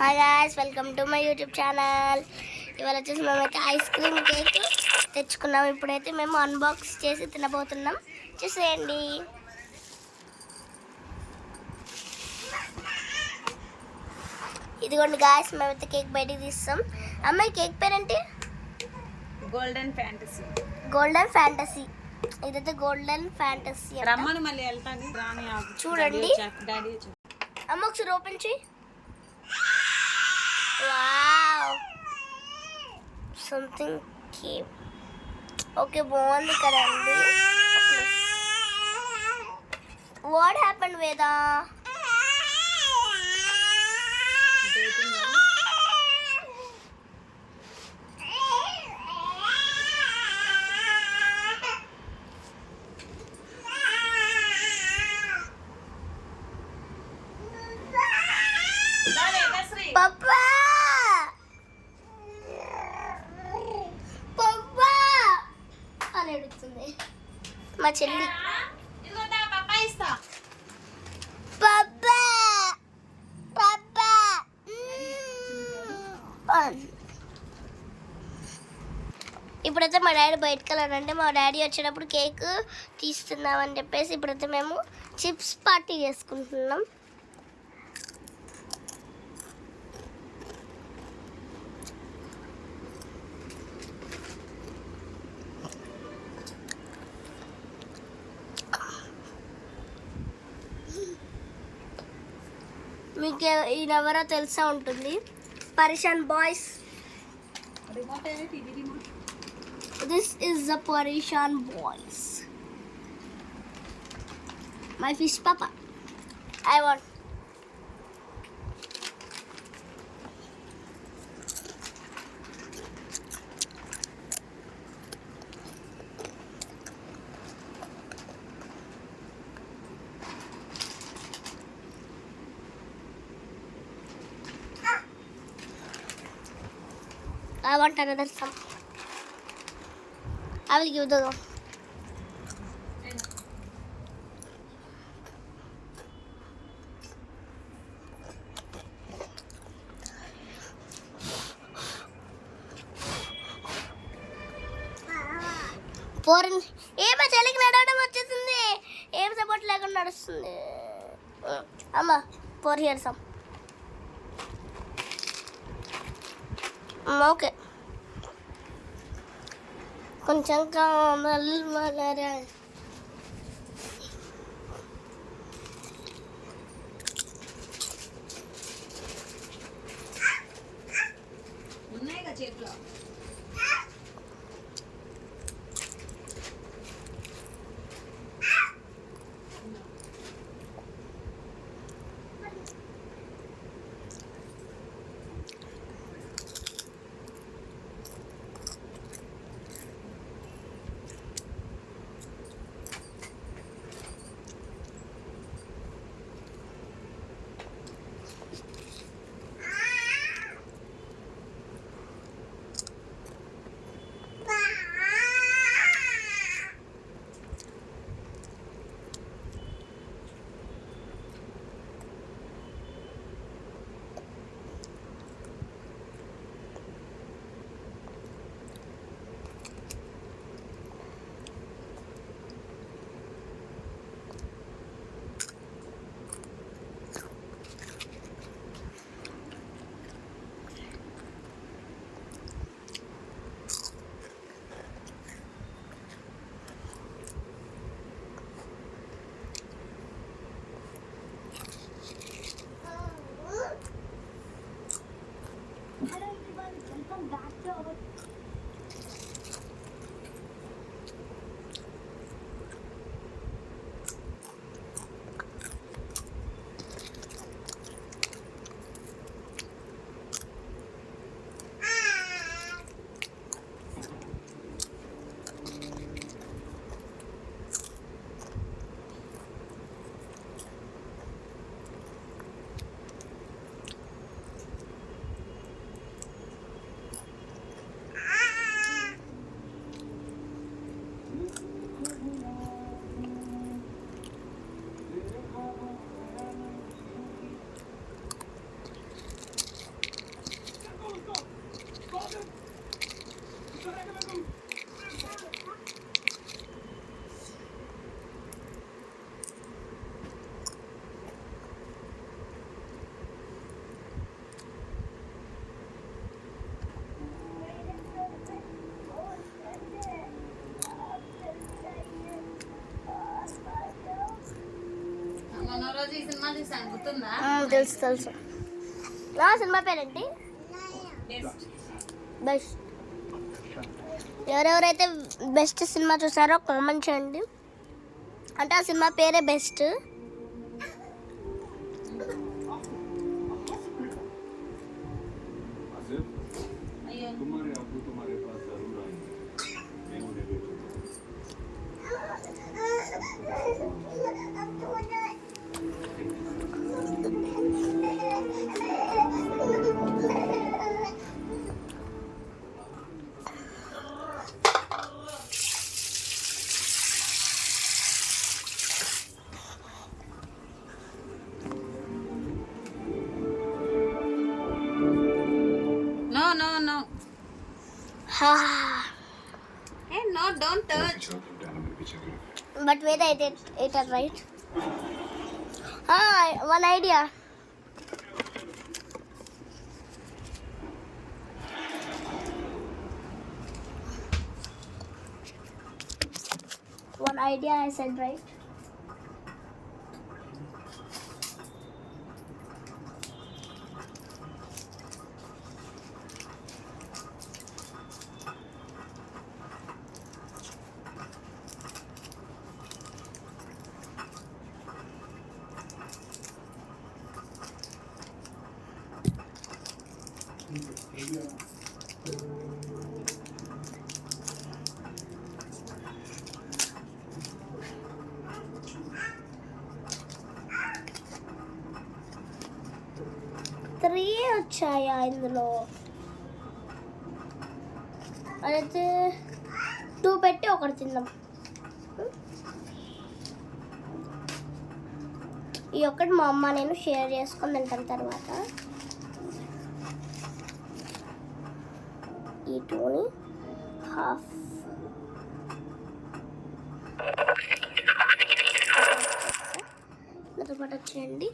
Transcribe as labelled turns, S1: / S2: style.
S1: Hi guys, welcome to my YouTube channel. ఇవాళ వచ్చేసి మేమైతే ఐస్ క్రీమ్ కేక్ తెచ్చుకున్నాం. ఇప్పుడైతే మేము అన్బాక్స్ చేసి తినబోతున్నాం. చూసేయండి. ఇదిగోండి గాయ్స్, మేమైతే కేక్ బయటికి తీస్తాం. అమ్మాయి కేక్ పేరేంటి?
S2: Golden fantasy.
S1: Golden fantasy. ఇదైతే గోల్డెన్ ఫ్యాంటసీ.
S2: రమ్మని మళ్ళీ వెళ్తాను.
S1: చూడండి అమ్మ, ఒకసారి ఓపెన్ చేయి. Wow, something cake. ఓకే, బాగుంది కదండి. వాట్ హ్యాపెండ్ వేదా? పప్పా పప్పా అని అడుగుతుంది మా చెల్లి. పప్పా పప్పా. ఇప్పుడైతే మా డాడీ బయటకు వెళ్ళాలంటే మా డాడీ వచ్చేటప్పుడు కేక్ తీస్తున్నామని చెప్పేసి ఇప్పుడైతే మేము చిప్స్ పార్టీ చేసుకుంటున్నాం. మీకు ఈయన ఎవరో తెలిసే ఉంటుంది, Pareshan boys. This is the Pareshan boys, my fish పాపా. I want. I want another some. I will give the. పోరిన్ ఏమో చలికి నడవడం వచ్చేసింది. ఏం సపోర్ట్ లేకుండా నడుస్తుంది. అమ్మ, 4 years. ఓకే, కొంచెం కావాలరా.
S2: ఉన్నాయిగా చేతిలో. రోజు ఈ సినిమా చూసాను గుర్తుందా?
S1: తెలుసు తెలుసు. సినిమా పేరేంటి? బెస్ట్. ఎవరెవరైతే బెస్ట్ సినిమా చూసారో కామెంట్ చేయండి. అంటే ఆ సినిమా పేరే బెస్ట్.
S2: అయ్యో
S3: तुम्हारे अबू तुम्हारे पास जरूर आएंगे मैं उन्हें भेजूंगा
S2: no no no a no don't touch.
S1: But వేరే అయితే either right. One idea. One idea I said, right? Three వచ్చాయా ఇందులో? అయితే 2 పెట్టి ఒకటి తిందాం. ఈ ఒక్కటి మా అమ్మ నేను షేర్ చేసుకొని తింటాం. తర్వాత ఈ 2ని హాఫ్ నాతో పాటు వచ్చేయండి.